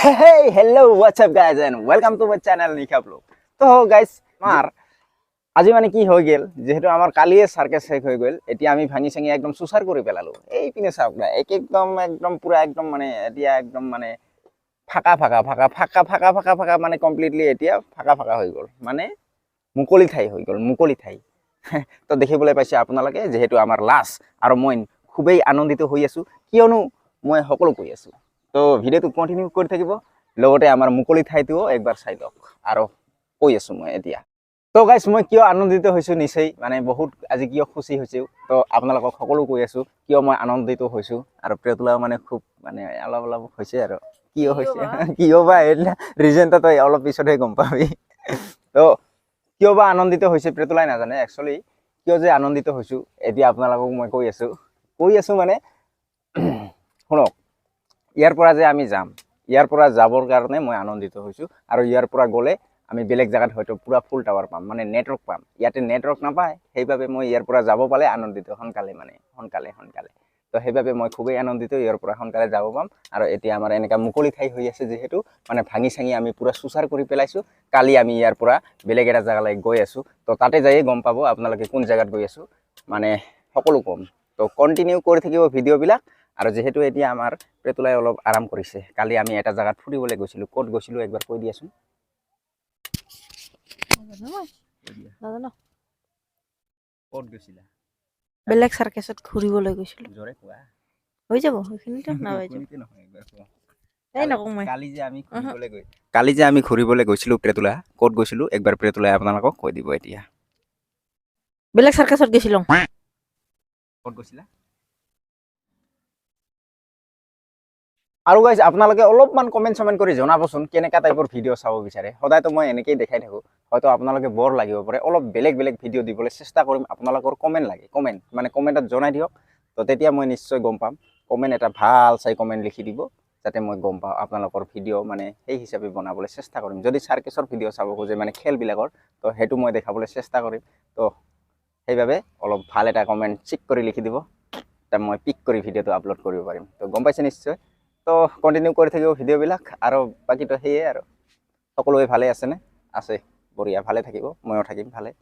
Hey, hello, what's up guys and welcome to my channel Nikha Vlog. তো guys আমার আজি মানে কি হৈ গেল যেহেতু আমার কালিয়ে সার্কাস শেষ হৈ গেল এতিয়া আমি ভাঙি সাঙি একদম সুসার করে পেলালো এই পিনে চাওক না একদম পুরা একদম মানে এতিয়া একদম মানে ফাঁকা মানে কমপ্লিটলি এতিয়া ফাঁকা হৈ গল মানে মুকলি ঠাই তো দেখিবলৈ পাইছে আপোনালোকে যেহেতু আমাৰ লাষ্ট আৰু মই খুবেই আনন্দিত হৈ আছো কিয়নো মই সকলো কৈ আছো তো ভিডিওটো কন্টিনিউ কৰি থাকিব লগতে আমাৰ মুকলি ঠাইটোও একবাৰ চাই লওক আৰু কৈ আছো মই এতিয়া তো গাইস মই কিয় আনন্দিত হৈছো নিশ্চয় মানে বহুত আজি কিয় খুশি হৈছো তো আপোনালোকক সকলো কৈ আছো কিয় মই আনন্দিত হৈছো আৰু প্ৰিয়তুলা মানে খুব মানে অলপ হৈছে আৰু কিয় হৈছে কিয় বা ৰিজনটা তই অলপ পিছতহে গম পাবি তো কিয় বা আনন্দিত হৈছে প্ৰিয়তুলাই নাজানে একচুয়ালি কিয় যে আনন্দিত হৈছো এতিয়া আপোনালোকক মই কৈ আছো মানে শুনক ইয়াৰ পৰা যে আমি যাম ইয়াৰ পৰা যাবৰ কাৰণে মই আনন্দিত হৈছো আৰু ইয়াৰ পৰা গলে আমি বেলেগ জায়গাত হয়তো পুৰা ফুল টাৱাৰ পাম মানে নেটৱৰ্ক পাম ইয়াতে নেটৱৰ্ক নাপায় সেইভাবে মই ইয়াৰ পৰা যাব পালে আনন্দিত সোনকালে তো সেইভাবে মই খুবেই আনন্দিত ইয়াৰ পৰা সোনকালে যাব পাম আৰু এতিয়া আমাৰ এনেকা মুকলি ঠাই হৈ আছে যেহেতু মানে ভাঙি সাঙি আমি পুৰা সুচাৰ কৰি পেলাইছো কালি আমি ইয়াৰ পৰা বেলেগ এটা জায়গালৈ গৈ আছো তো তাতে যাই গম পাব আপোনালোকে কোন জায়গাত গৈ আছো মানে সকলো কম তো কন্টিনিউ কৰি থাকিব ভিডিও বিলাক আৰু যেহেতু এতিয়া আমাৰ প্ৰিয়তুলাই অলপ আৰাম কৰিছে কালি আমি এটা জায়গাত ফুৰিবলৈ গৈছিলো ক'ত গৈছিলো একবাৰ কৈ দিয়াছোন নাজানো ক'ত গৈছিলা বেলেগ সাৰ্কাসত ঘুৰিবলৈ গৈছিল জোৰে কোৱা হৈ যাব সেইখিনিতো না হৈ যাব কোনতে নহয় একবাৰ কোৱা এই নকওঁ মই কালি যে আমি ঘুৰিবলৈ গৈছিলো প্ৰিয়তুলা ক'ত গৈছিলো একবাৰ প্ৰিয়তুলাই আপোনালোকক কৈ দিব এতিয়া বেলেগ সাৰ্কাসত গৈছিল ক'ত গৈছিলা আৰু গাইজ আপোনালোকে অলপমান কমেন্ট কৰি জনাবচোন কেনেকা টাইপৰ ভিডিও চাব বিচাৰে সদায়তো মই এনেকেই দেখাই থাকো হয়তো আপোনালোকে বৰ লাগিব পাৰে অলপ বেলেগ ভিডিও দিবলৈ চেষ্টা কৰিম আপোনালোকৰ কমেন্ট লাগে কমেন্ট মানে কমেন্টত জনাই দিয়ক তো তেতিয়া মই নিশ্চয় গম পাম কমেন্ট এটা ভাল চাই কমেন্ট লিখি দিব যাতে মই গম পাওঁ আপোনালোকৰ ভিডিও মানে সেই হিচাপে বনাবলৈ চেষ্টা কৰিম যদি সাৰ্কাসৰ ভিডিও চাব খোজে মানে খেলবিলাকৰ তো সেইটো মই দেখাবলৈ চেষ্টা কৰিম তো সেইভাবে অলপ ভাল এটা কমেন্ট চেক কৰি লিখি দিব তা মই পিক কৰি ভিডিওটো আপলোড কৰিব পাৰিম তো গম পাইছে নিশ্চয় তো কন্টিনিউ কৰি থাকিব ভিডিও বিলাক আৰু বাকি তো হেয়ে আৰু সকলোৱে ভালে আছে নে আছে বঢ়িয়া ভালে থাকিব ময়ো থাকিম ভালে